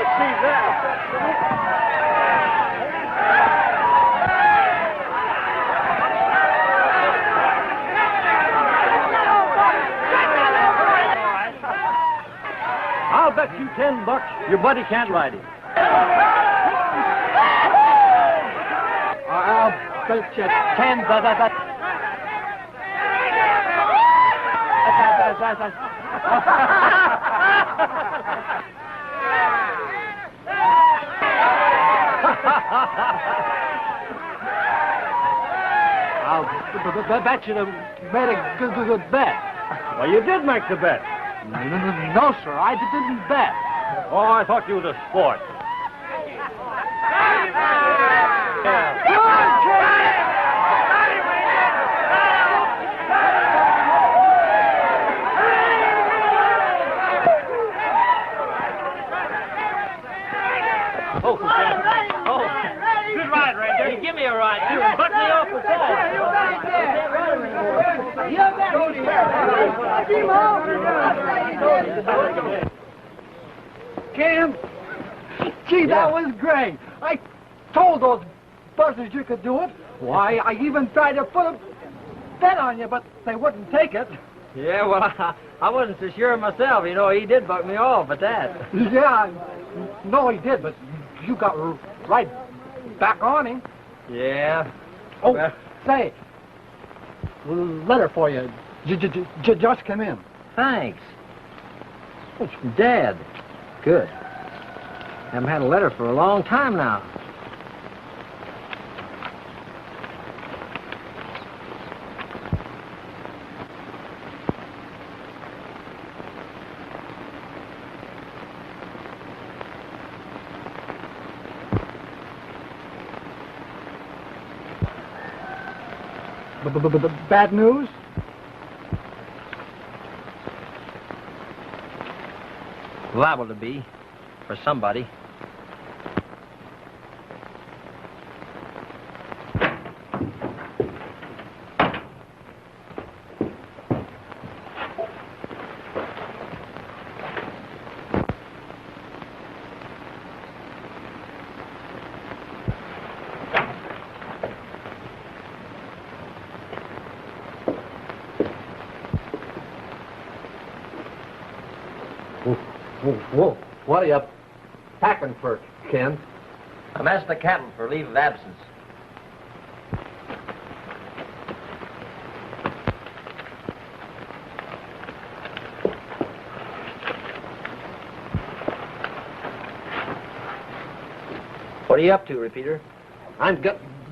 to see that. I'll bet you $10 your buddy can't ride him. I'll bet you 10. I'll bet you made a good bet. Well, you did make the bet. No, sir, I didn't bet. Oh, I thought you was a sport. Good ride, Ranger. Give me a ride, too, and put me off the side. Cam, gee, that was great. I told those buzzers you could do it. Why, I even tried to put a bet on you, but they wouldn't take it. Yeah, well, I wasn't so sure myself. You know, he did buck me off at that. Yeah, no, he did, but you got right back on him. Yeah. Oh, well, say, letter for you. Just come in. thanks. Oh, it's from Dad. Good. Haven't had a letter for a long time now. Bad news? Liable to be, for somebody. Whoa, what are you packing for, Ken? I'm asking the captain for leave of absence. What are you up to, Repeater? I'm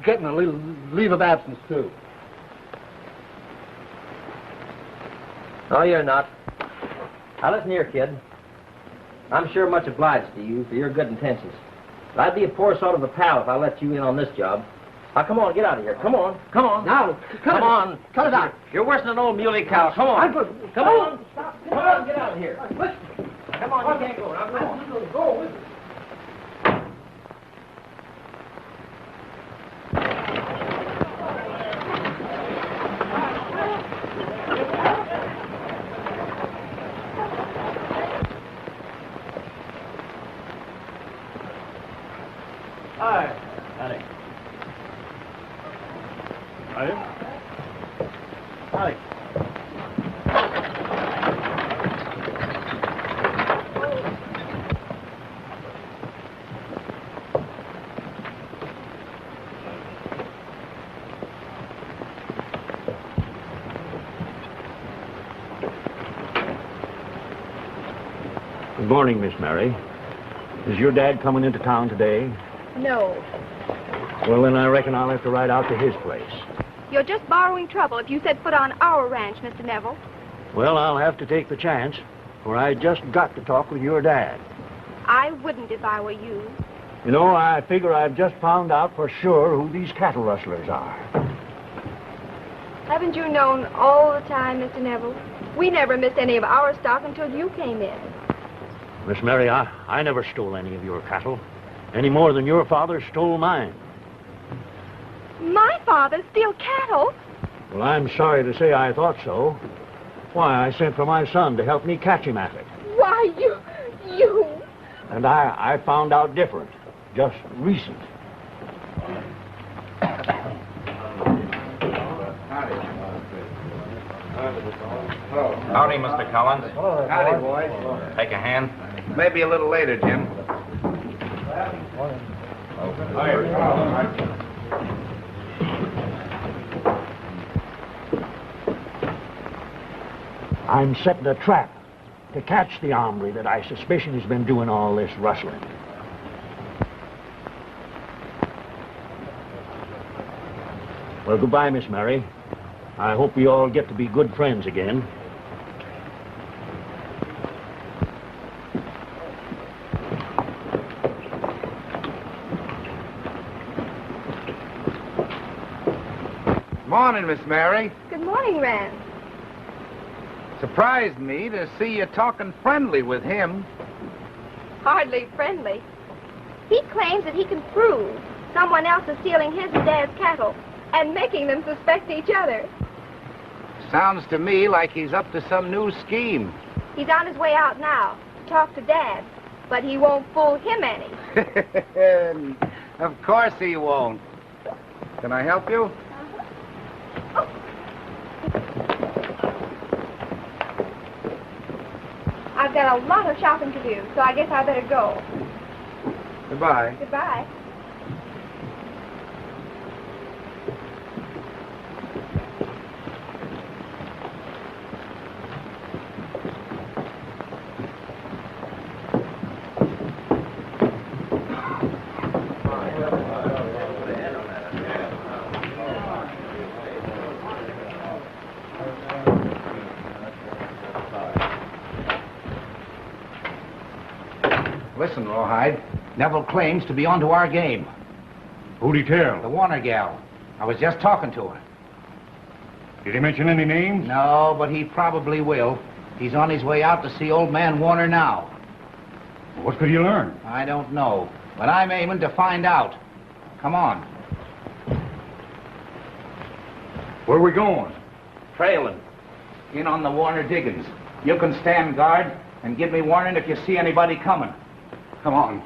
getting a leave of absence, too. No, you're not. Now, listen here, kid. I'm sure much obliged to you for your good intentions. But I'd be a poor sort of a pal if I let you in on this job. Now, come on, get out of here. Come on, come on. Now, come on. Cut it out. You're worse than an old muley cow. Come on. Come on. Come on, get out of here. Come on, you can't go. Now, come on. Go with it. Hi, Honey. Hi. Hi. Good morning, Miss Mary. Is your dad coming into town today? No. Well, then I reckon I'll have to ride out to his place. You're just borrowing trouble if you set foot on our ranch, Mr. Neville. Well, I'll have to take the chance, for I just got to talk with your dad. I wouldn't if I were you. You know, I figure I've just found out for sure who these cattle rustlers are. Haven't you known all the time, Mr. Neville? We never missed any of our stock until you came in. Miss Mary, I never stole any of your cattle, any more than your father stole mine. My father steal cattle? Well, I'm sorry to say I thought so. Why, I sent for my son to help me catch him at it. Why, you... And I found out different, just recent. Howdy, Mr. Collins. Howdy, boys. Take a hand. Maybe a little later, Jim. I'm setting a trap to catch the hombre that I suspicion has been doing all this rustling. Well, goodbye, Miss Mary. I hope we all get to be good friends again. Morning, Miss Mary. Good morning, Rand. Surprised me to see you talking friendly with him. Hardly friendly. He claims that he can prove someone else is stealing his and Dad's cattle and making them suspect each other. Sounds to me like he's up to some new scheme. He's on his way out now to talk to Dad, but he won't fool him any. Of course he won't. Can I help you? I've got a lot of shopping to do, so I guess I better go. Goodbye. Goodbye. Listen, Rawhide. Neville claims to be onto our game. Who'd he tell? The Warner gal. I was just talking to her. Did he mention any names? No, but he probably will. He's on his way out to see old man Warner now. What could you learn? I don't know, but I'm aiming to find out. Come on. Where are we going? Trailing. In on the Warner diggings. You can stand guard and give me warning if you see anybody coming. Come on.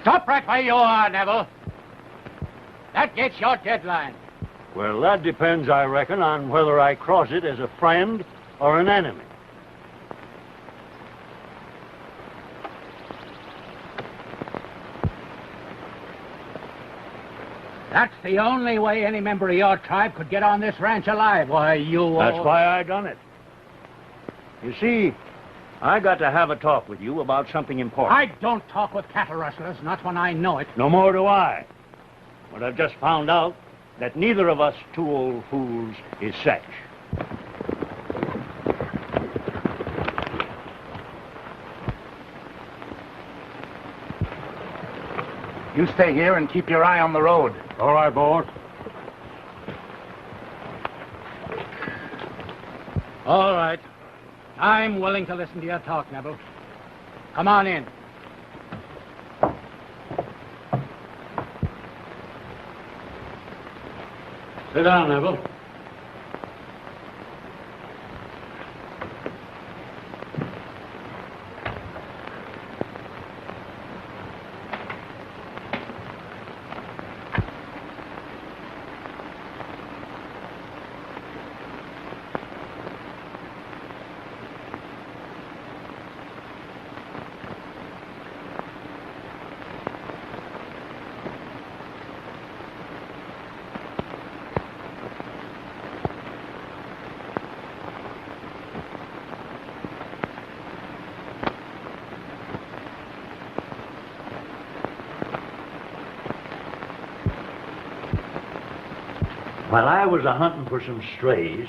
Stop right where you are, Neville. That gets your deadline. Well, that depends, I reckon, on whether I cross it as a friend or an enemy. That's the only way any member of your tribe could get on this ranch alive. Why, you... That's why I done it. You see, I got to have a talk with you about something important. I don't talk with cattle rustlers, not when I know it. No more do I. But I've just found out that neither of us two old fools is such. You stay here and keep your eye on the road. All right, boss. All right. I'm willing to listen to your talk, Neville. Come on in. Sit down, Neville. While I was a-hunting for some strays,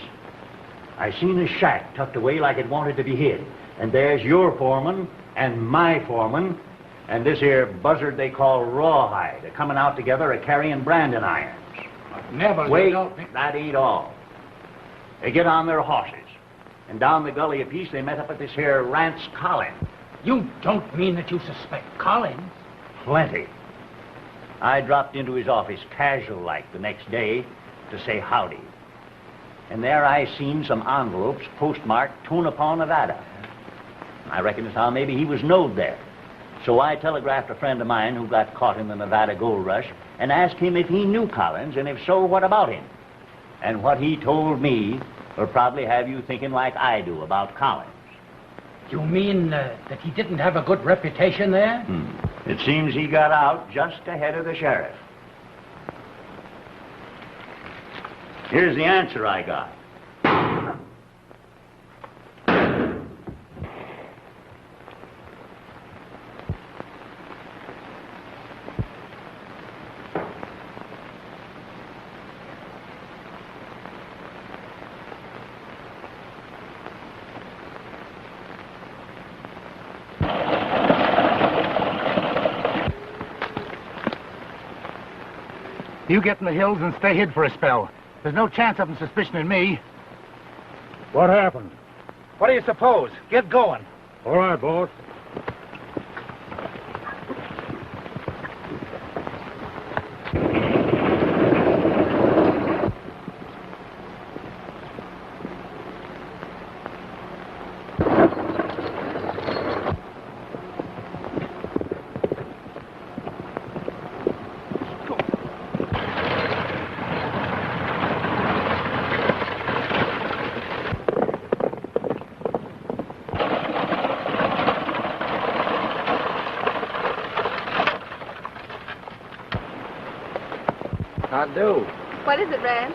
I seen a shack tucked away like it wanted to be hid. And there's your foreman and my foreman and this here buzzard they call Rawhide a-coming out together a-carrying branding irons. Neville, Wait, you don't think... that ain't all. They get on their horses. And down the gully a piece, they met up with this here Rance Collins. You don't mean that you suspect Collins? Plenty. I dropped into his office casual-like the next day to say howdy. And there I seen some envelopes postmarked Tonopah, Nevada. I reckon as how maybe he was knowed there. So I telegraphed a friend of mine who got caught in the Nevada gold rush and asked him if he knew Collins, and if so, what about him? And what he told me will probably have you thinking like I do about Collins. You mean that he didn't have a good reputation there? It seems he got out just ahead of the sheriff. Here's the answer I got. You get in the hills and stay hid for a spell. There's no chance of them suspicioning me. What happened? What do you suppose? Get going. All right, boss. I do. What is it, Rand?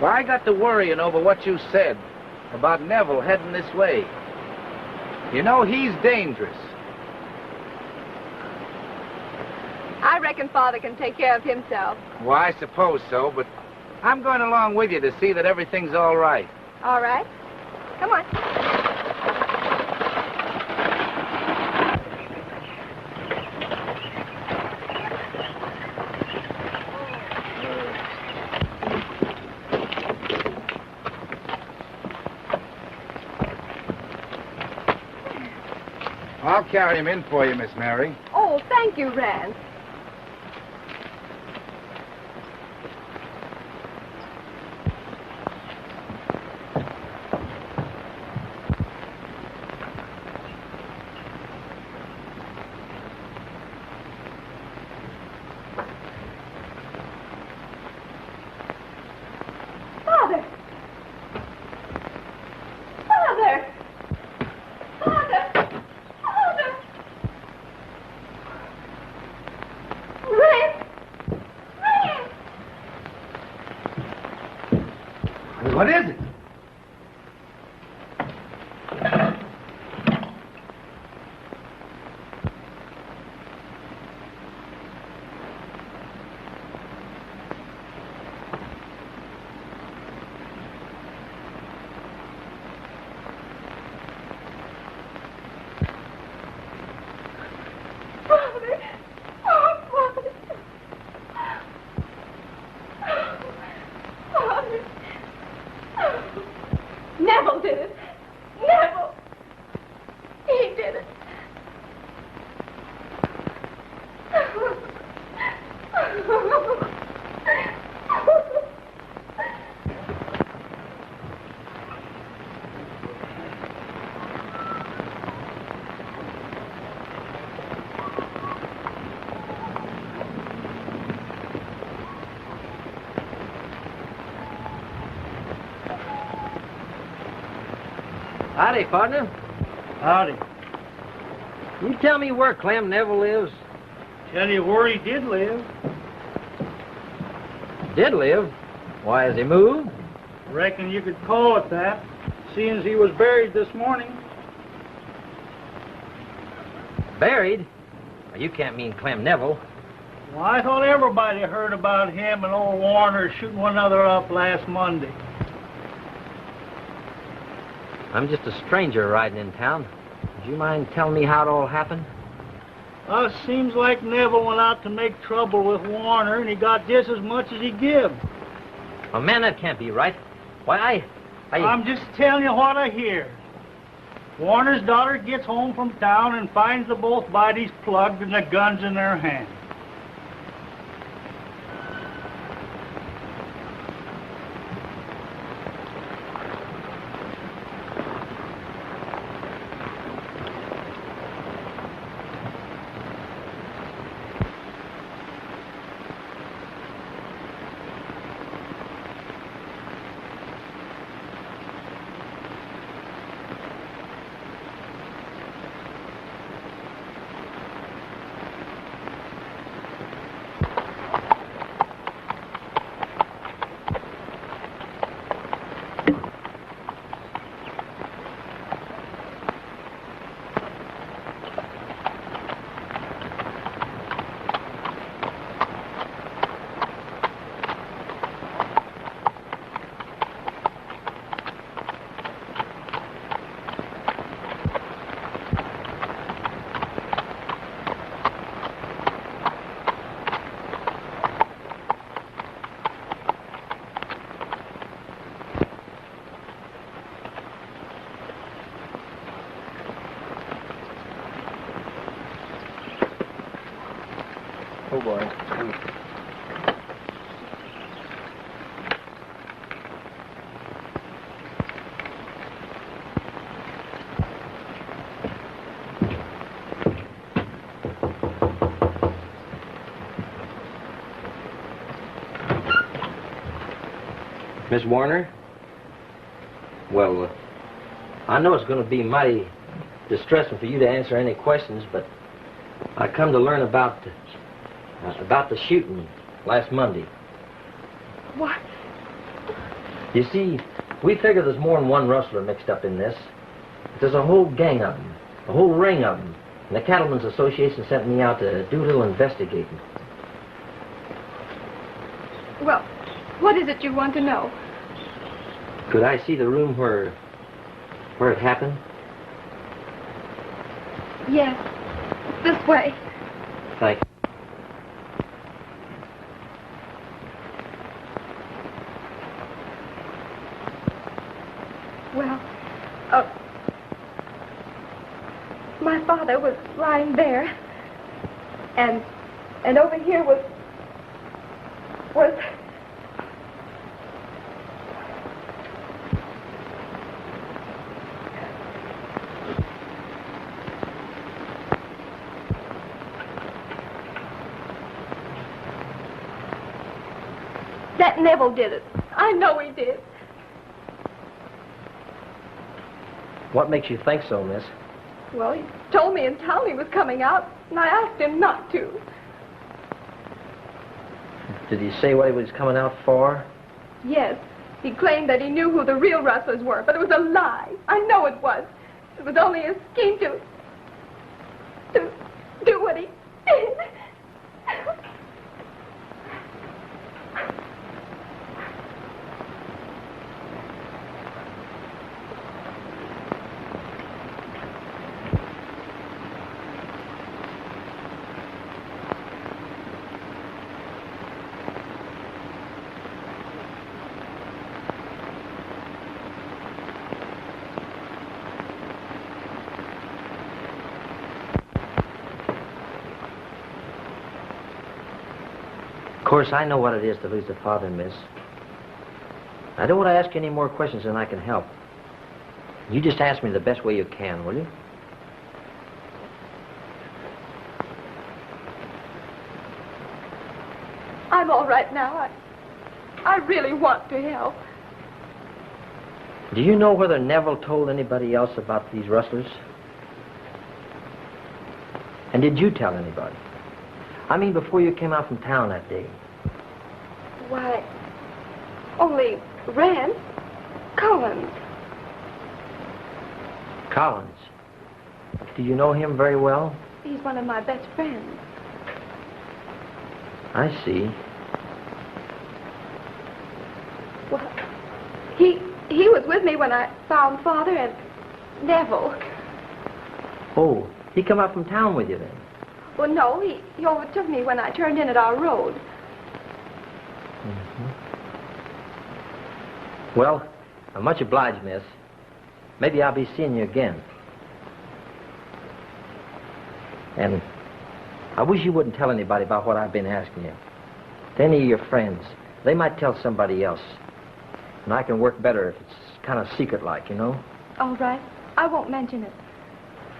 Well, I got to worrying over what you said about Neville heading this way. You know, he's dangerous. I reckon Father can take care of himself. Well, I suppose so, but I'm going along with you to see that everything's all right. All right. Come on. I'll carry him in for you, Miss Mary. Oh, thank you, Rand. Father! Father! Father! Father! Rand! Rand! What is it? Father! Oh, Father! Father! Neville did it! Neville! He did it! Howdy, partner. Howdy. You tell me where Clem Neville lives? Tell you where he did live. Did live? Why, has he moved? Reckon you could call it that, seeing as he was buried this morning. Buried? Well, you can't mean Clem Neville. Well, I thought everybody heard about him and old Warner shooting one another up last Monday. I'm just a stranger riding in town. Would you mind telling me how it all happened? Seems like Neville went out to make trouble with Warner, and he got just as much as he give. Oh, man, that can't be right. Why, I'm just telling you what I hear. Warner's daughter gets home from town and finds the both bodies plugged and the guns in their hands. Oh, boy. Miss Warner? Well, I know it's going to be mighty distressing for you to answer any questions, but I come to learn about the shooting last Monday. What? You see, we figure there's more than one rustler mixed up in this. There's a whole gang of them, a whole ring of them. And the Cattlemen's Association sent me out to do a little investigating. Well, what is it you want to know? Could I see the room where it happened? Yes. This way. Thank you. Well, my father was lying there, and over here was that Neville did it. I know he did. What makes you think so, miss? Well, he told me in town he was coming out, and I asked him not to. Did he say what he was coming out for? Yes. He claimed that he knew who the real rustlers were, but it was a lie. I know it was. It was only a scheme to do what he did. Of course, I know what it is to lose a father, miss. I don't want to ask you any more questions than I can help. You just ask me the best way you can, will you? I'm all right now. I really want to help. Do you know whether Neville told anybody else about these rustlers? And did you tell anybody? I mean, before you came out from town that day. Why, only Rand Collins. Collins? Do you know him very well? He's one of my best friends. I see. Well, he was with me when I found Father and Neville. Oh, he come out from town with you then? Well, no, he overtook me when I turned in at our road. Well, I'm much obliged, miss. Maybe I'll be seeing you again. And I wish you wouldn't tell anybody about what I've been asking you. To any of your friends. They might tell somebody else. And I can work better if it's kind of secret-like, you know? All right. I won't mention it.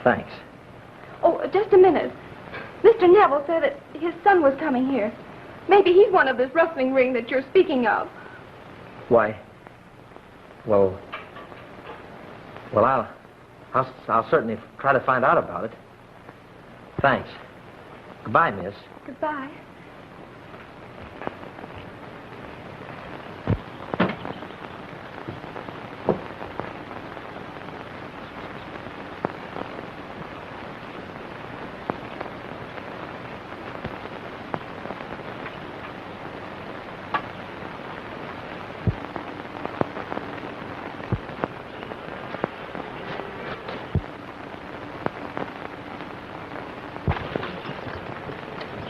Thanks. Oh, just a minute. Mr. Neville said that his son was coming here. Maybe he's one of this rustling ring that you're speaking of. Why? Well, I'll certainly try to find out about it. Thanks. Goodbye, miss. Goodbye.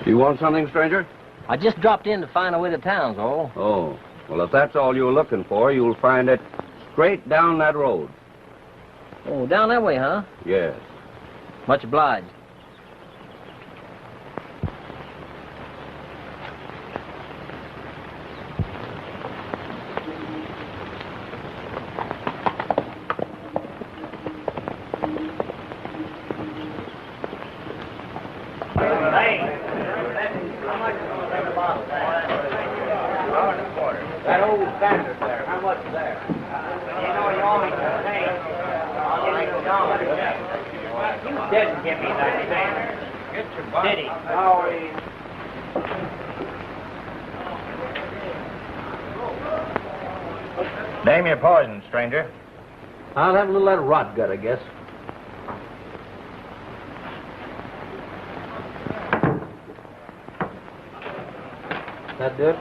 You want something, stranger? I just dropped in to find a way to town's all. Oh, well, if that's all you're looking for, you'll find it straight down that road. Oh, down that way, huh? Yes. Much obliged. That old standard there, how much is there? You know, you only can pay $1. You didn't give me that standard. Get your butt. Did he? Name your poison, stranger. I'll have a little of that rot gut, I guess. That do it?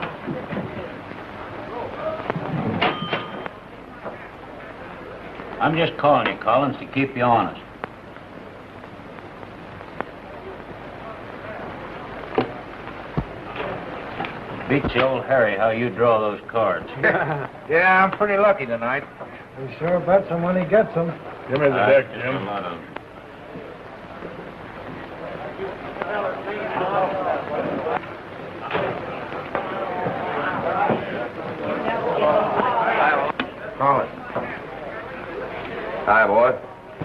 I'm just calling you, Collins, to keep you honest. Beats the old Harry how you draw those cards. Yeah, I'm pretty lucky tonight. He sure bets him when he gets them. Give me the deck, Jim. Collins. Hi, boy.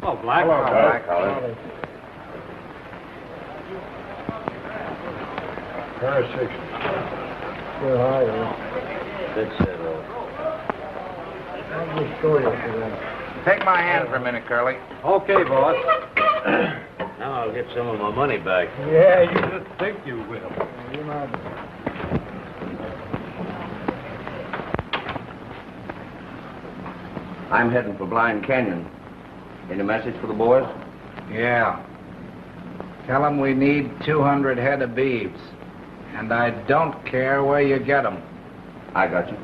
Oh, Black. Hi, Collins. Pair of sixes. Still higher. Good settle. I'll just show you today. Take my hand for a minute, Curly. Okay, boss. Now I'll get some of my money back. Yeah, you just think you will. You're not. I'm heading for Blind Canyon. Any message for the boys? Yeah. Tell them we need 200 head of beeves. And I don't care where you get them. I got you.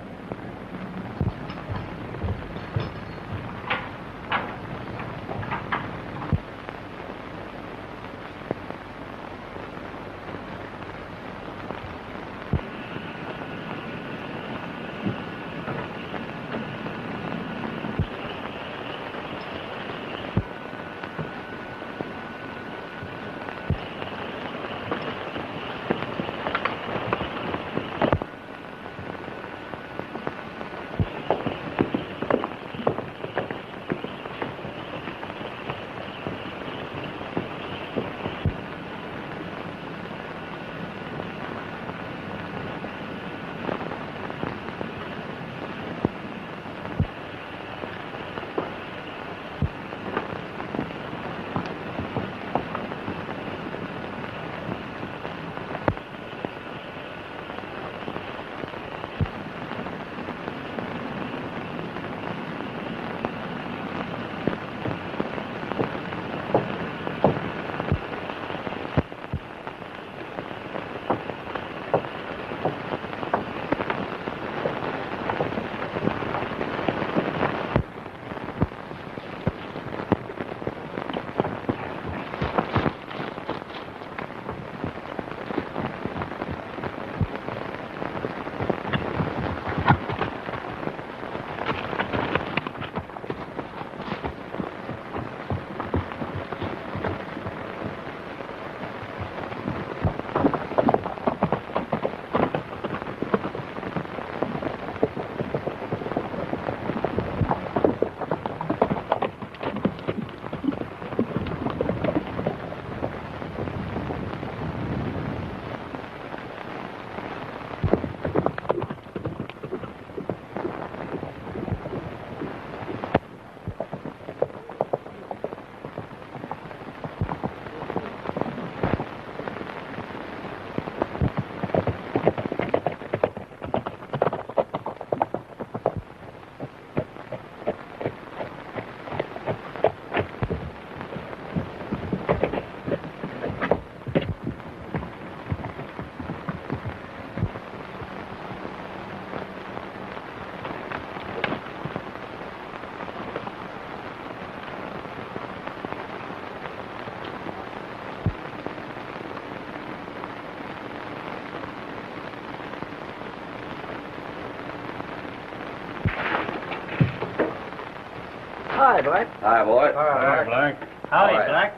Hi, Black. Hi, boy. Hi, Black. Howdy, All right. Black.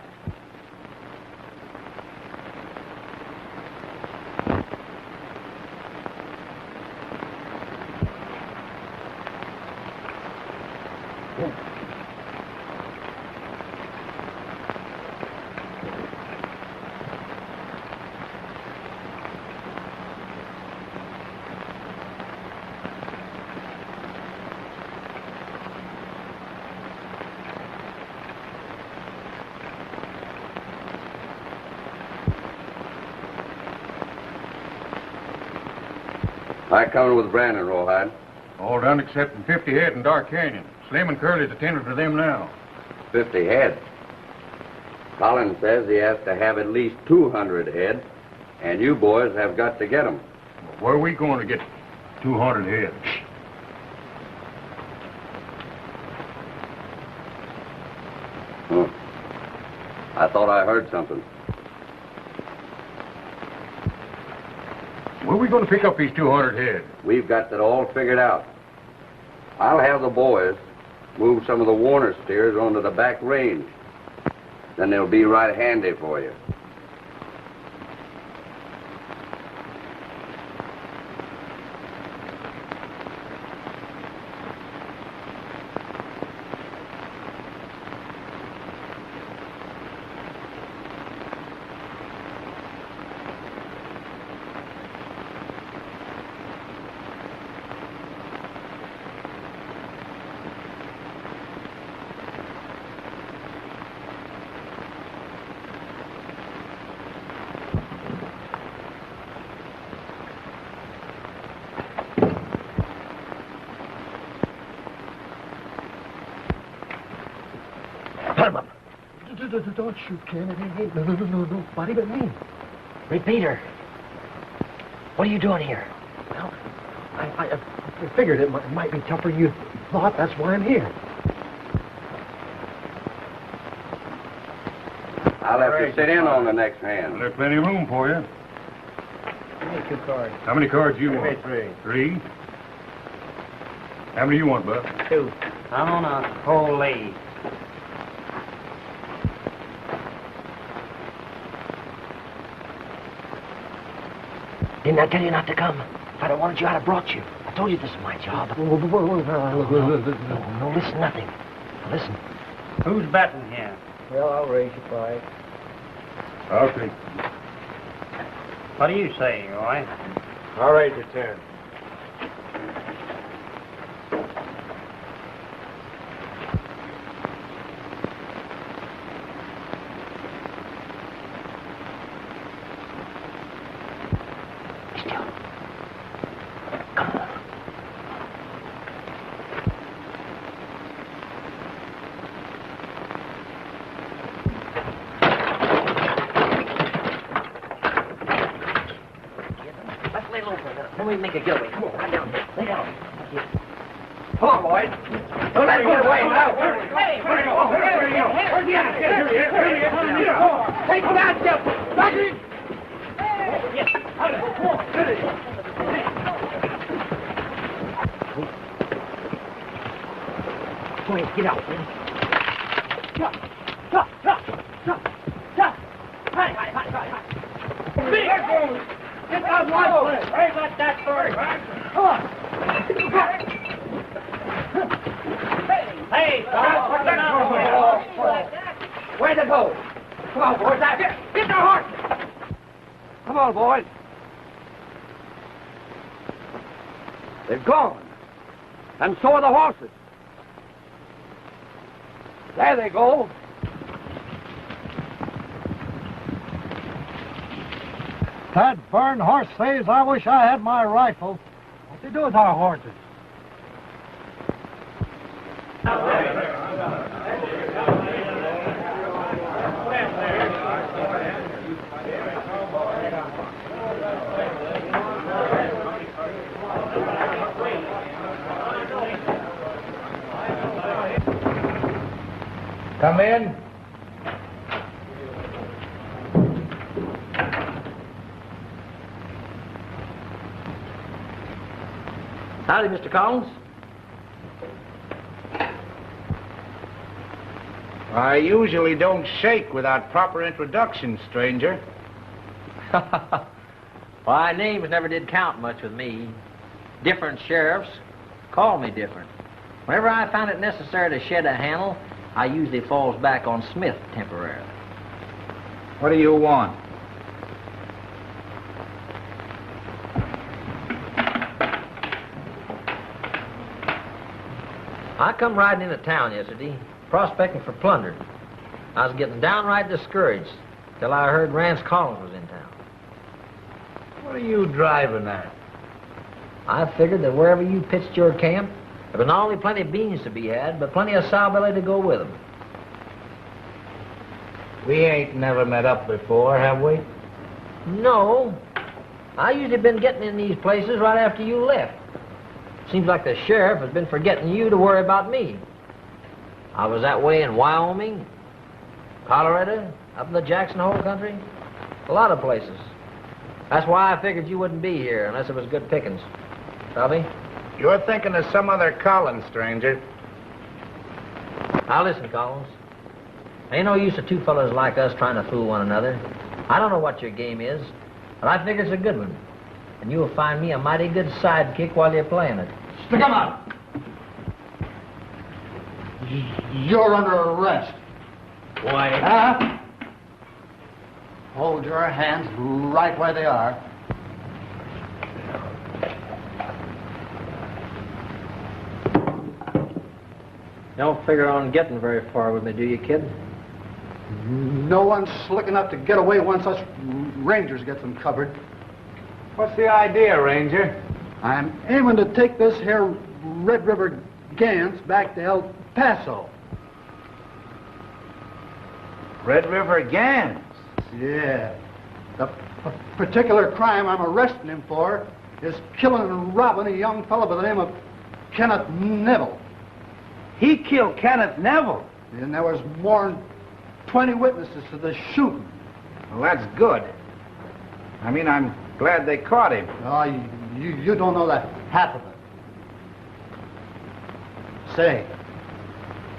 I coming with Brandon, Rawhide. All done except 50 head in Dark Canyon. Slim and Curly's attending to them now. 50 head. Collins says he has to have at least 200 head, and you boys have got to get them. Where are we going to get 200 head? I thought I heard something. Where are we going to pick up these 200 head? We've got that all figured out. I'll have the boys move some of the Warner steers onto the back range. Then they'll be right handy for you. Put him up. Don't shoot, Ken. It ain't nobody but me. Repeater. What are you doing here? Well, I figured it might be tougher than you thought. That's why I'm here. I'll have to sit in on the next hand. There's plenty of room for you. Give me 2 cards. How many cards you Give me want? 3. 3? How many you want, Buck? 2. I'm on a whole lead. Didn't I tell you not to come? If I'd have wanted you, I'd have brought you. I told you this is my job. No, listen, nothing. Now, listen. Who's betting here? Well, I'll raise you 5. I'll take. What do you say, Roy? I'll raise you 10. Let's lay low for a minute. Then we make a getaway. Come on, right down. Lay down. Come on, boys. Don't let him get away. Now. Hey, where you go? Where you go? Take him down, Jeff. Back in. Yes. Go ahead, get out, man. Stop. Hi. Get that one! Hey, let that bird! Come on! Hey, stop! Where'd they go? Come on, boys! Get the horse! Come on, boys! They're gone. And so are the horses. There they go. That burned horse says I wish I had my rifle. What they do with our horses? Come in. Howdy, Mr. Collins. I usually don't shake without proper introduction, stranger. Why, names never did count much with me. Different sheriffs call me different. Whenever I found it necessary to shed a handle, I usually falls back on Smith temporarily. What do you want? I come riding into town yesterday, prospecting for plunder. I was getting downright discouraged till I heard Rance Collins was in town. What are you driving at? I figured that wherever you pitched your camp, there was not only plenty of beans to be had, but plenty of sowbelly to go with them. We ain't never met up before, have we? No. I usually been getting in these places right after you left. Seems like the sheriff has been forgetting you to worry about me. I was that way in Wyoming, Colorado, up in the Jackson Hole country, a lot of places. That's why I figured you wouldn't be here unless it was good pickings. Copy? You're thinking of some other Collins, stranger. Now listen, Collins. Ain't no use of two fellas like us trying to fool one another. I don't know what your game is, but I figure it's a good one. And you'll find me a mighty good sidekick while you're playing it. Stick 'em out! You're under arrest. Why? Huh? Hold your hands right where they are. Don't figure on getting very far with me, do you, kid? No one's slick enough to get away once us rangers get them covered. What's the idea, Ranger? I'm aiming to take this here Red River Gans back to El Paso. Red River Gans? Yeah. The particular crime I'm arresting him for is killing and robbing a young fellow by the name of Kenneth Neville. He killed Kenneth Neville? And there was more than 20 witnesses to the shooting. Well, that's good. I mean, I'm glad they caught him. Oh, you don't know the half of it. Say,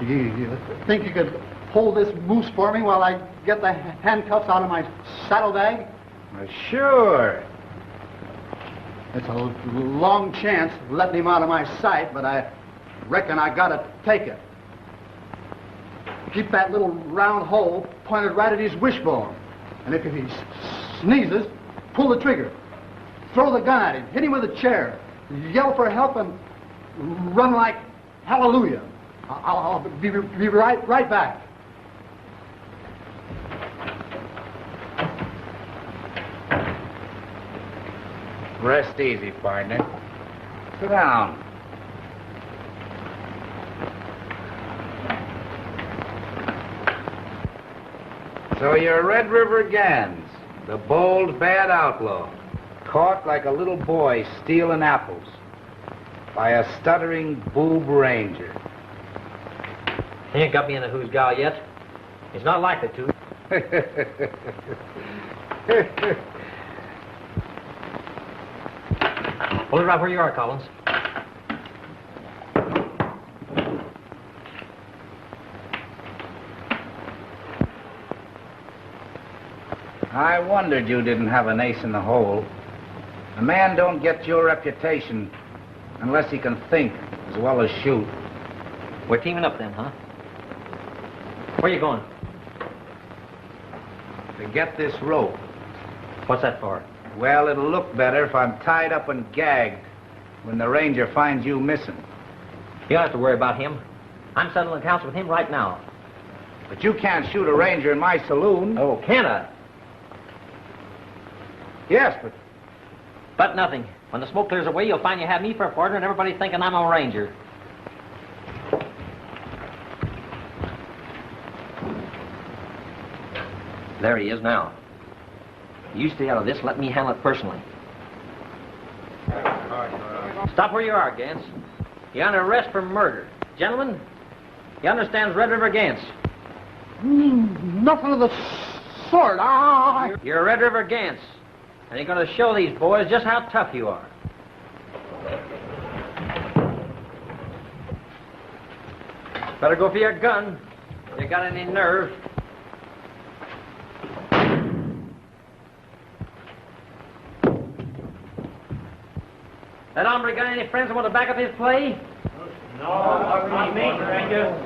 you think you could hold this moose for me while I get the handcuffs out of my saddlebag? Well, sure. It's a long chance letting him out of my sight, but I reckon I gotta take it. Keep that little round hole pointed right at his wishbone. And if he sneezes, pull the trigger. Throw the gun at him. Hit him with a chair. Yell for help and run like hallelujah. I'll be right back. Rest easy, partner. Sit down. So you're Red River Gans, the bold, bad outlaw, caught like a little boy stealing apples by a stuttering boob ranger. He ain't got me in a who's gal yet. He's not likely to. Hold it right where you are, Collins. I wondered you didn't have an ace in the hole. A man don't get your reputation unless he can think as well as shoot. We're teaming up then, huh? Where you going? To get this rope. What's that for? Well, it'll look better if I'm tied up and gagged when the ranger finds you missing. You don't have to worry about him. I'm settling accounts with him right now. But you can't shoot a ranger in my saloon. Oh, can I? Yes, But nothing. When the smoke clears away, you'll find you have me for a partner and everybody thinking I'm a ranger. There he is now. You stay out of this. Let me handle it personally. Stop where you are, Gans. You're under arrest for murder. Gentlemen, you understand Red River Gans? Nothing of the sort. You're Red River Gans. And you're going to show these boys just how tough you are. Better go for your gun. You got any nerve? That hombre got any friends that want to back up his play? No, not me, Ranger.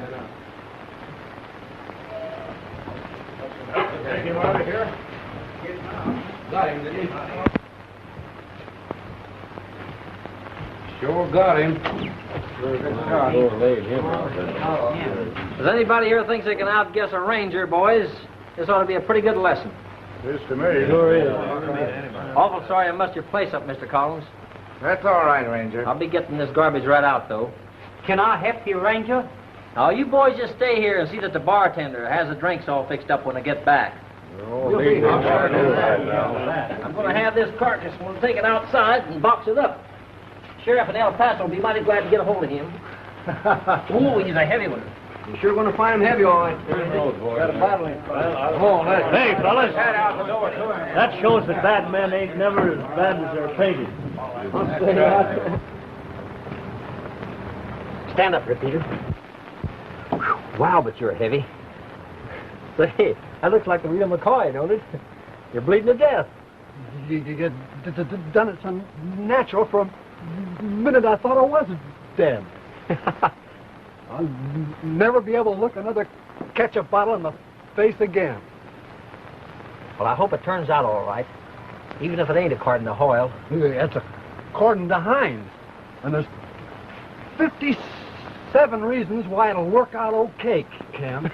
Take him out of here. Got him, did he? Sure got him. Does anybody here thinks they can outguess a ranger, boys? This ought to be a pretty good lesson. This to me. Sure is. Awful sorry I messed your place up, Mr. Collins. That's all right, Ranger. I'll be getting this garbage right out, though. Can I help you, Ranger? Now, you boys just stay here and see that the bartender has the drinks all fixed up when I get back. I'm going to have this carcass one taken outside and box it up. Sheriff in El Paso will be mighty glad to get a hold of him. Oh, he's a heavy one. You're sure going to find him heavy, all right. Got a bottle in front. Come on, let's... Hey, fellas. Head out the door to him. That shows that bad men ain't never as bad as they're painted. Stand up, Repeater. Wow, but you're heavy. Say, that looks like the real McCoy, don't it? You're bleeding to death. You done it so natural for a minute I thought I was dead. I'll never be able to look another ketchup bottle in the face again. Well, I hope it turns out all right, even if it ain't according to Hoyle. That's according to Hines. And there's 57 reasons why it'll work out okay, Cam.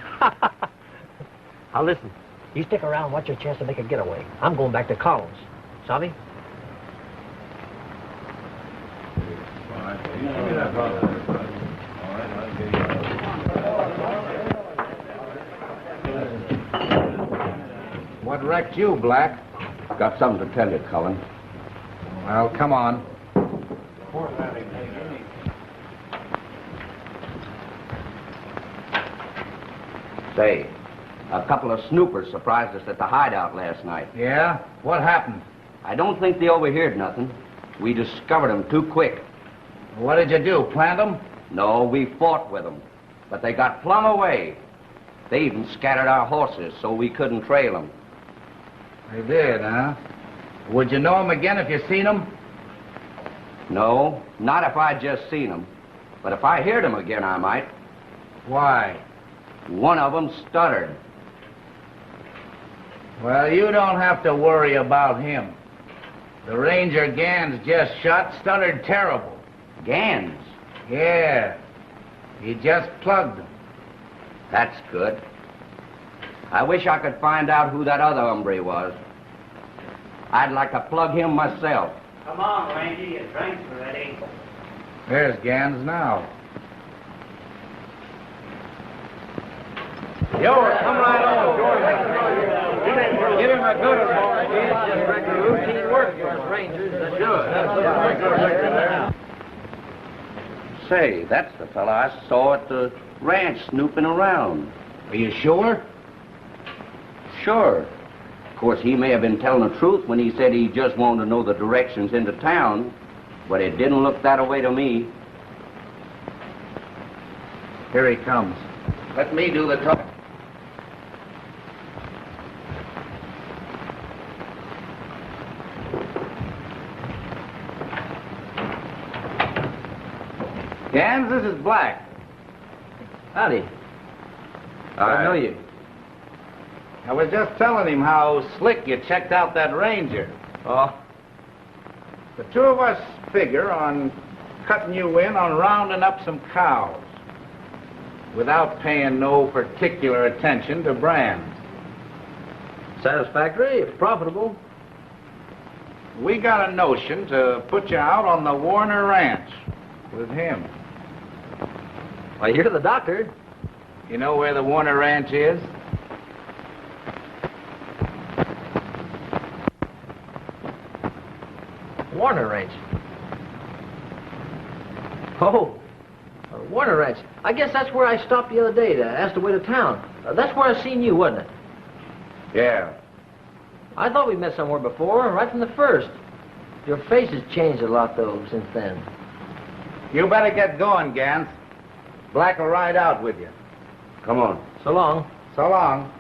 Now listen, you stick around and watch your chance to make a getaway. I'm going back to Collins. Savvy? What wrecked you, Black? Got something to tell you, Cullen. Well, come on. Say, a couple of snoopers surprised us at the hideout last night. Yeah? What happened? I don't think they overheard nothing. We discovered them too quick. What did you do, plant them? No, we fought with them, but they got plumb away. They even scattered our horses so we couldn't trail them. They did, huh? Would you know them again if you seen them? No, not if I just seen them. But if I heard them again, I might. Why? One of them stuttered. Well, you don't have to worry about him. The ranger Gans just shot stuttered terrible. Gans? Yeah. He just plugged him. That's good. I wish I could find out who that other hombre was. I'd like to plug him myself. Come on, Ranger, your drinks are ready. There's Gans now. Yo, come right on. Give him a good one. It's just regular routine work for us Rangers. That's good. Say, that's the fella I saw at the ranch snooping around. Are you sure? Sure. Of course, he may have been telling the truth when he said he just wanted to know the directions into town, but it didn't look that way to me. Here he comes. Let me do the talk. Gans, this is Black. Howdy. I know you. I was just telling him how slick you checked out that ranger. Oh, The two of us figure on cutting you in on rounding up some cows without paying no particular attention to brands. satisfactory, if profitable. We got a notion to put you out on the Warner Ranch with him. Why, you're the doctor. You know where the Warner Ranch is? Warner Ranch. Oh, Warner Ranch. I guess that's where I stopped the other day to ask the way to town. That's where I seen you, wasn't it? Yeah. I thought we met somewhere before, right from the first. Your face has changed a lot, though, since then. You better get going, Gans. Black will ride out with you. Come on. So long. So long.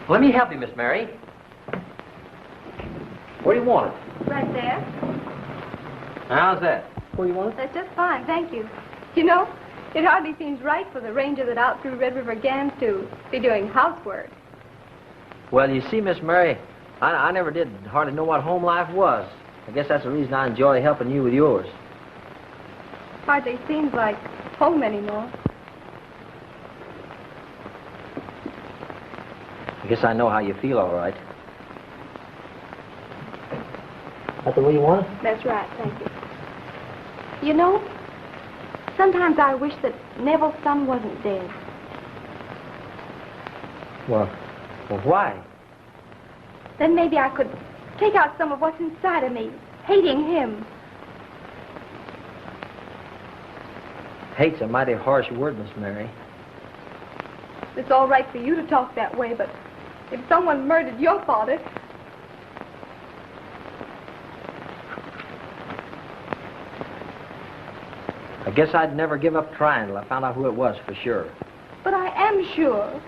Let me help you, Miss Mary. Where do you want it? Right there. How's that? Where do you want it? That's just fine, thank you. You know, it hardly seems right for the ranger that out through Red River Gans to be doing housework. Well, you see, Miss Mary, I never did hardly know what home life was. I guess that's the reason I enjoy helping you with yours. Hardly seems like home anymore. I guess I know how you feel, all right. That the way you want it? That's right, thank you. You know, sometimes I wish that Neville's son wasn't dead. Well, why? Then maybe I could take out some of what's inside of me, hating him. Hate's a mighty harsh word, Miss Mary. It's all right for you to talk that way, but if someone murdered your father... I guess I'd never give up trying till I found out who it was for sure. But I am sure.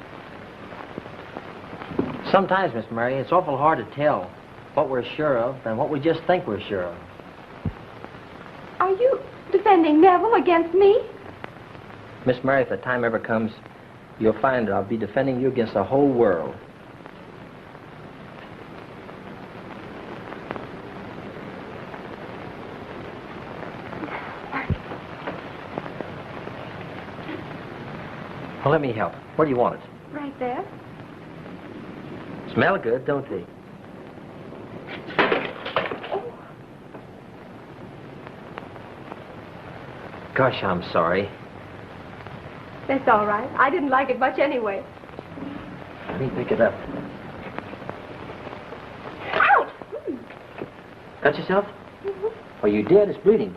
Sometimes, Miss Mary, it's awful hard to tell what we're sure of and what we just think we're sure of. Are you defending Neville against me? Miss Mary, if the time ever comes, you'll find that I'll be defending you against the whole world. Well, let me help. Where do you want it? Right there. Smell good, don't they? Gosh, I'm sorry. That's all right. I didn't like it much anyway. Let me pick it up. Ouch! Cut yourself? Oh, you did? It's bleeding.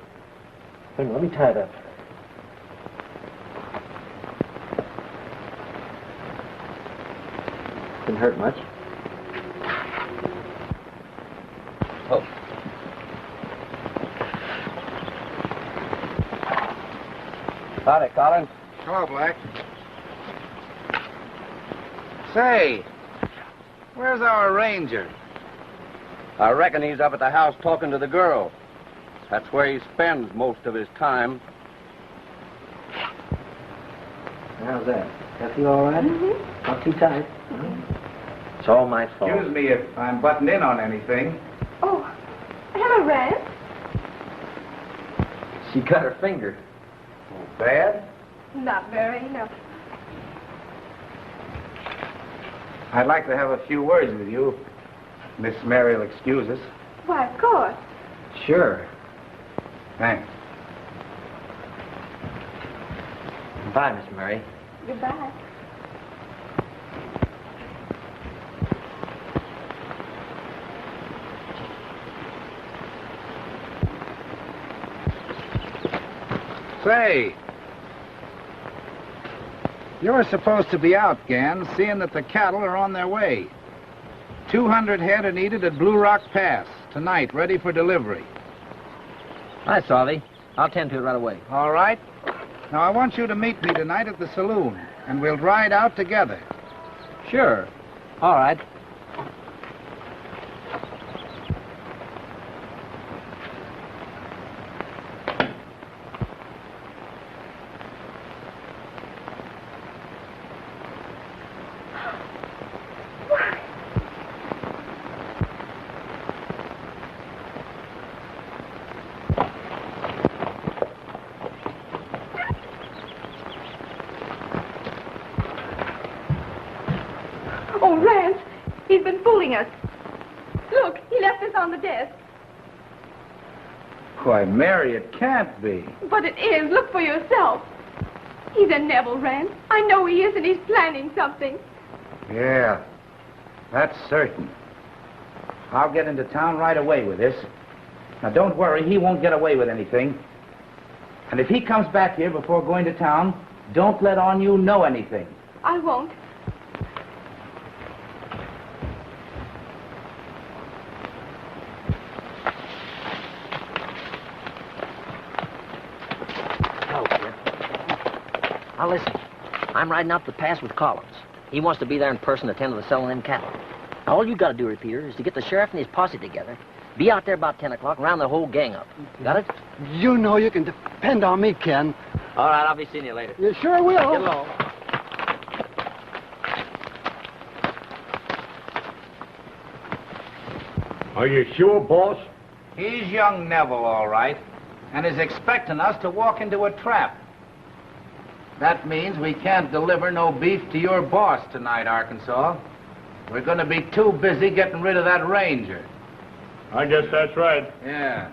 Wait a minute, let me tie it up. Didn't hurt much. Oh. Howdy, Collins. Hello, Black. Say, where's our ranger? I reckon he's up at the house talking to the girl. That's where he spends most of his time. How's that? That feel all right? Mm-hmm. Not too tight? It's all my fault. Excuse me if I'm butting in on anything. Oh, hello, Rance. She cut her finger. Bad? Not very, no. I'd like to have a few words with you. Miss Mary will excuse us. Why, of course. Sure. Thanks. Bye, Miss Mary. Goodbye. Say, you're supposed to be out, Gan, seeing that the cattle are on their way. 200 head are needed at Blue Rock Pass tonight, ready for delivery. Hi, Salvi. I'll tend to it right away. All right. Now, I want you to meet me tonight at the saloon, and we'll ride out together. Sure. All right. Oh, Rance, he's been fooling us. Look, he left this on the desk. Why, Mary, it can't be. But it is. Look for yourself. He's a Neville, Rance. I know he is, and he's planning something. Yeah, that's certain. I'll get into town right away with this. Now, don't worry, he won't get away with anything. And if he comes back here before going to town, don't let on you know anything. I won't. Now listen, I'm riding out to the pass with Collins. He wants to be there in person to attend to the selling them cattle. Now, all you got to do, Repeater, is to get the sheriff and his posse together, be out there about 10 o'clock, round the whole gang up. Got it? You know you can depend on me, Ken. All right, I'll be seeing you later. You sure will. Get along. Are you sure, boss? He's young Neville, all right, and is expecting us to walk into a trap. That means we can't deliver no beef to your boss tonight, Arkansas. We're going to be too busy getting rid of that ranger. I guess that's right. Yeah.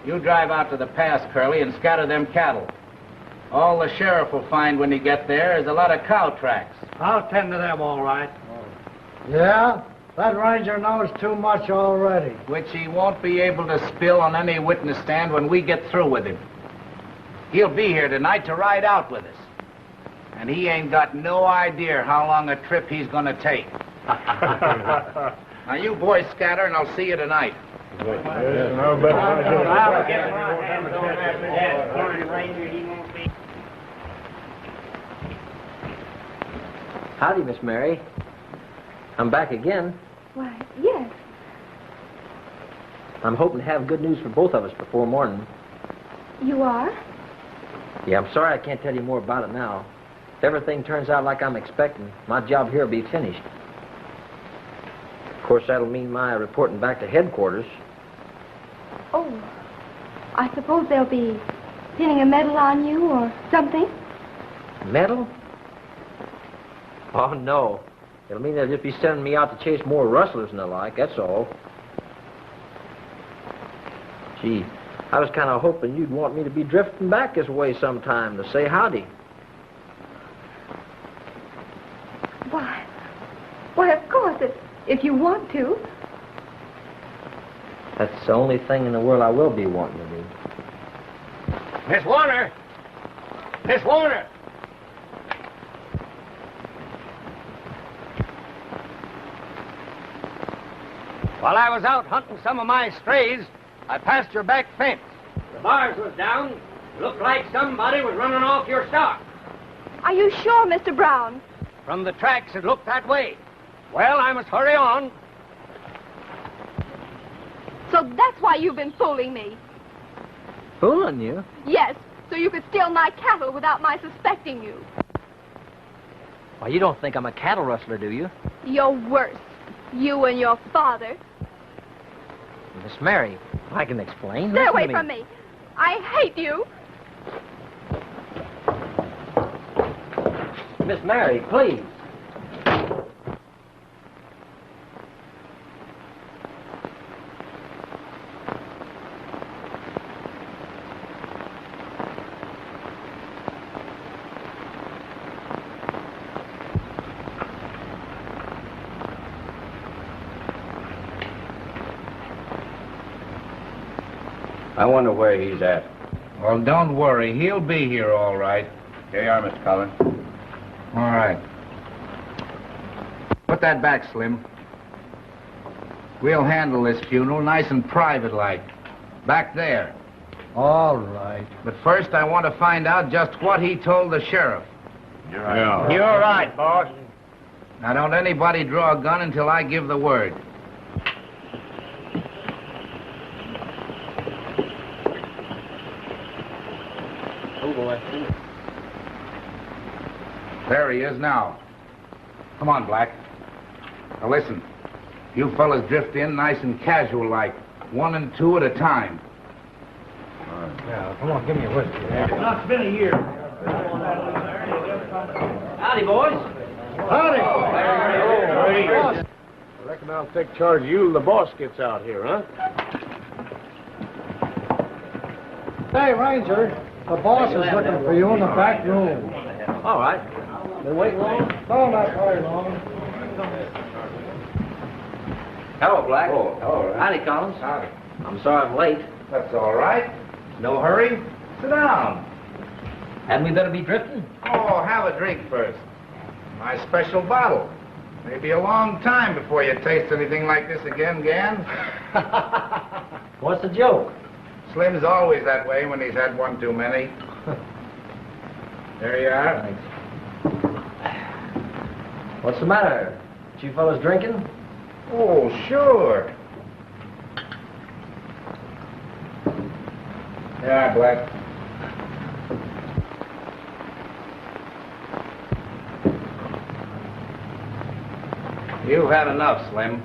You drive out to the pass, Curly, and scatter them cattle. All the sheriff will find when he gets there is a lot of cow tracks. I'll tend to them, all right. Yeah? That ranger knows too much already. Which he won't be able to spill on any witness stand when we get through with him. He'll be here tonight to ride out with us. And he ain't got no idea how long a trip he's gonna take. Now you boys scatter and I'll see you tonight. Howdy, Miss Mary. I'm back again. Why, yes. I'm hoping to have good news for both of us before morning. You are? Yeah, I'm sorry I can't tell you more about it now. If everything turns out like I'm expecting, my job here will be finished. Of course, that'll mean my reporting back to headquarters. Oh, I suppose they'll be pinning a medal on you or something? Medal? Oh, no. It'll mean they'll just be sending me out to chase more rustlers and the like, that's all. Gee, I was kind of hoping you'd want me to be drifting back this way sometime to say howdy. Why, of course, if you want to. That's the only thing in the world I will be wanting to do. Miss Warner! Miss Warner! While I was out hunting some of my strays, I passed your back fence. The bars was down. Looked like somebody was running off your stock. Are you sure, Mr. Brown? From the tracks, it looked that way. Well, I must hurry on. So that's why you've been fooling me. Fooling you? Yes, so you could steal my cattle without my suspecting you. Why, you don't think I'm a cattle rustler, do you? You're worse. You and your father. Miss Mary, I can explain. Stay Listen away to from me. I hate you. Miss Mary, please. I wonder where he's at. Well, don't worry. He'll be here all right. Here you are, Mr. Collins. All right. Put that back, Slim. We'll handle this funeral nice and private-like. Back there. All right. But first, I want to find out just what he told the sheriff. You're right. You're right, boss. Now, don't anybody draw a gun until I give the word. Oh, boy. There he is now. Come on, Black. Now, listen. You fellas drift in nice and casual-like. 1 and 2 at a time. Yeah, come on, give me a whiskey. It's been a year. Howdy, boys. Howdy. I reckon I'll take charge of you till the boss gets out here, huh? Hey, Ranger, the boss is looking for you in the back room. All right. Been waiting long? No, not very long. Hello, Black. Oh, all right. Howdy, Collins. Howdy. I'm sorry I'm late. That's all right. No hurry. Sit down. Hadn't we better be drifting? Oh, have a drink first. My special bottle. Maybe a long time before you taste anything like this again, Gans. What's the joke? Slim's always that way when he's had one too many. There you are. Thanks. What's the matter? You fellas drinking? Oh, sure. Yeah, Black. You've had enough, Slim.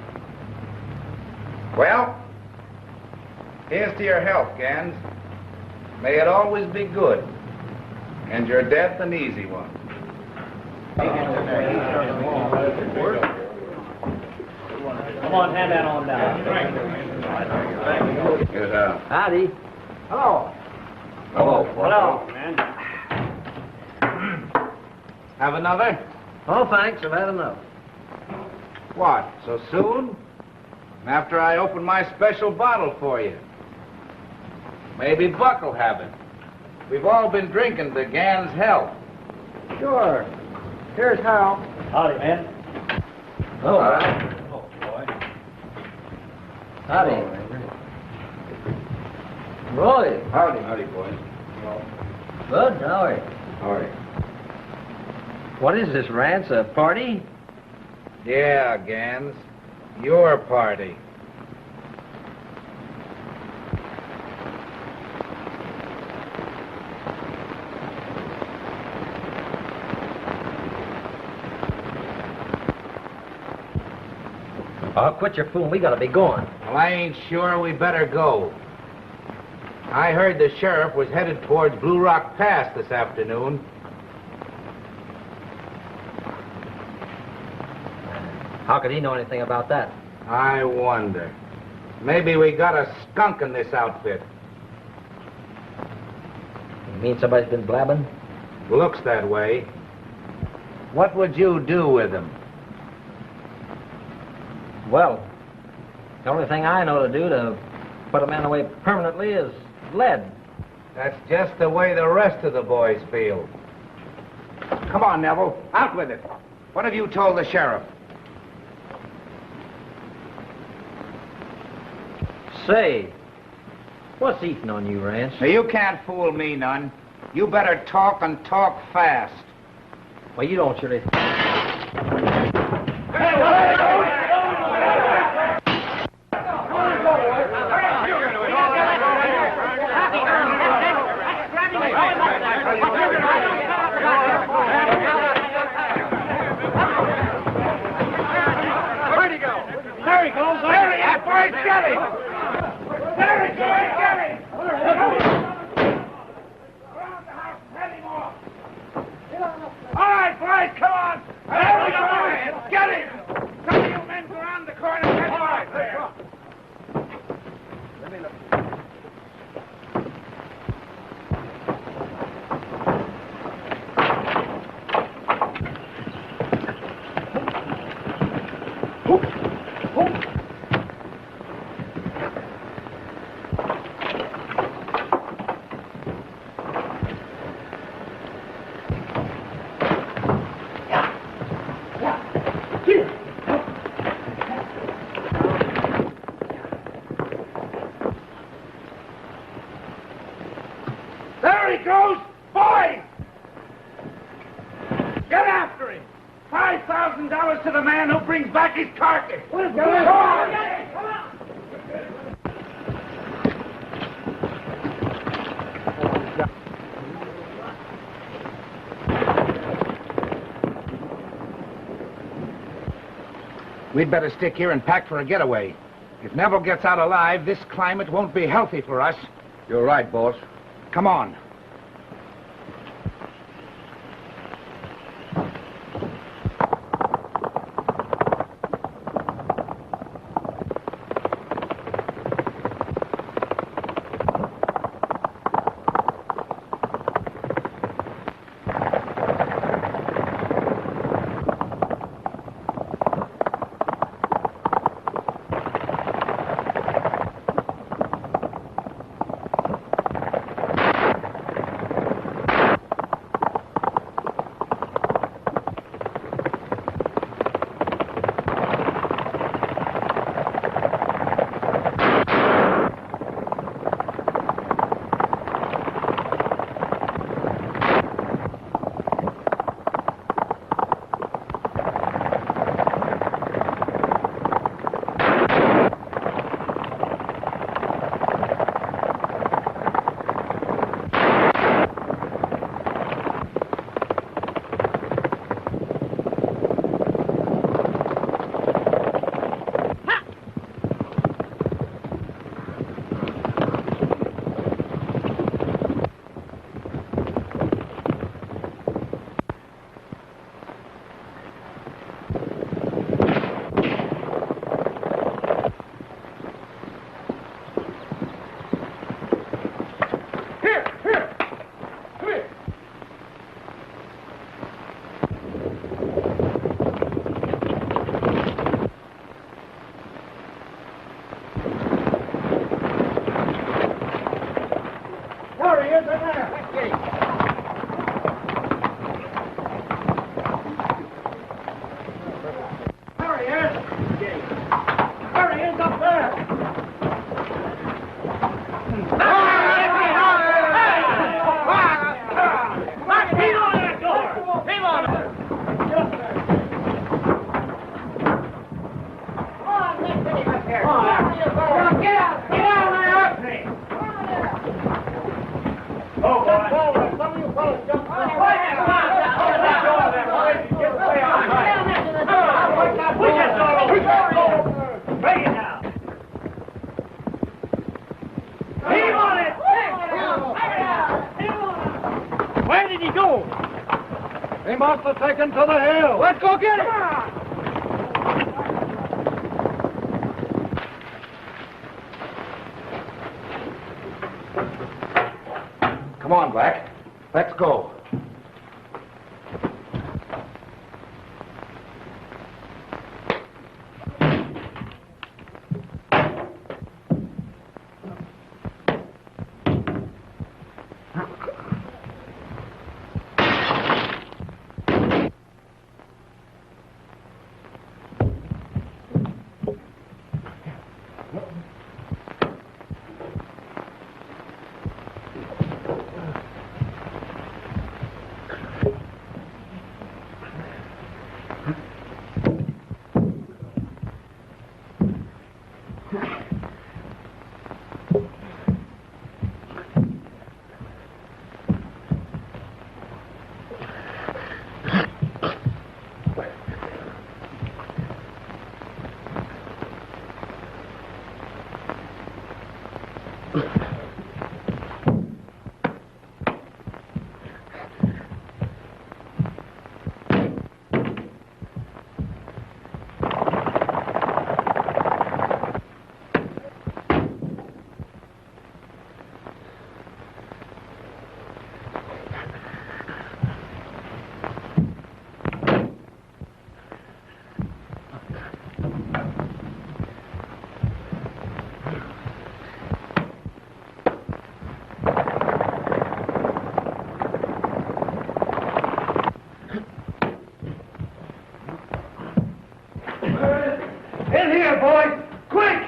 Well, here's to your health, Gans. May it always be good, and your death an easy one. Come on, hand that on down. Yes, Howdy. Hello. hello. Hello, man. Have another? Oh, thanks. I've had enough. What, so soon? After I open my special bottle for you. Maybe Buck'll have it. We've all been drinking to Gans' health. Sure. Here's how. Howdy, man. Oh, Oh, boy. howdy. Roy. Howdy. Howdy, boys. Good. How are you? Howdy. What is this, Rance? A party? Yeah, Gans. Your party. Oh, quit your fooling. We gotta be going. Well, I ain't sure we better go. I heard the sheriff was headed towards Blue Rock Pass this afternoon. How could he know anything about that? I wonder. Maybe we got a skunk in this outfit. You mean somebody's been blabbing? Looks that way. What would you do with him? Well, the only thing I know to do to put a man away permanently is lead. That's just the way the rest of the boys feel. Come on, Neville. Out with it. What have you told the sheriff? Say, what's eating on you, Rance? Now, you can't fool me none. You better talk and talk fast. Well, you don't surely... Where'd he go? There he goes. There he is. Boys, get him. There he goes. Get him. Around the house. Head him off. All right, boys, come on. There we go. Get him. Some of you men go around the corner and get him right there. Let me look. There he goes! Boys! Get after him! $5,000 to the man who brings back his carcass! Come on! Come on! We'd better stick here and pack for a getaway. If Neville gets out alive, this climate won't be healthy for us. You're right, boss. Come on. is in there. Get him. There he is. There he is up there. He's on that door. He's on it. Get out! Get out of there! Oh, boy. Some of you fellas jump on it. Come on! Get over there, boys. Get way on. Push that door open. Bring it down. Heave on it! Where did he go? He must have taken to the hill. Let's go get him! Come on, Black. Let's go. In here, boys! Quick!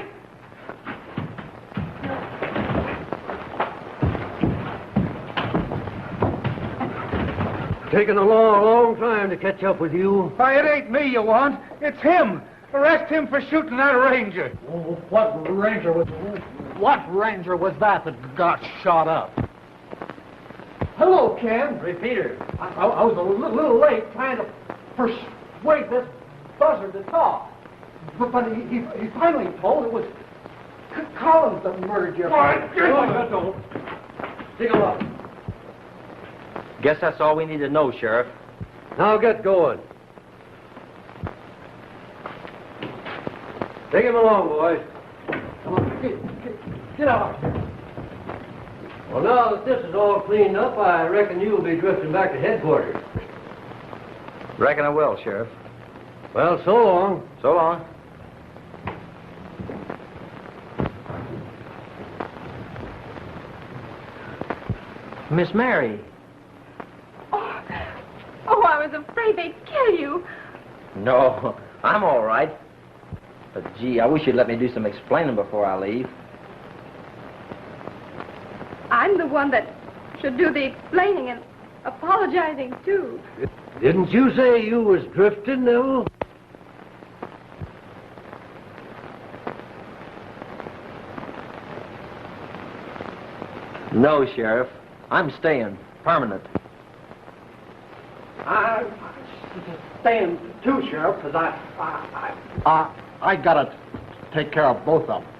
Taking a long time to catch up with you. Why, it ain't me you want. It's him. Arrest him for shooting that ranger. What ranger was that got shot up? Hello, Ken. Repeater. I was a little late trying to persuade this buzzard to talk. But he finally told it was Collins that murdered your father. Don't. Take a look. Guess that's all we need to know, Sheriff. Now get going. Take him along, boys. Come on, get out. Well, now that this is all cleaned up, I reckon you'll be drifting back to headquarters. Reckon I will, Sheriff. Well, so long. So long. Miss Mary. Oh, I was afraid they'd kill you. No, I'm all right. But, gee, I wish you'd let me do some explaining before I leave. I'm the one that should do the explaining and apologizing, too. Didn't you say you was drifting, Neville? No, Sheriff. I'm staying. Permanent. I'm staying too, Sheriff, because I gotta take care of both of them.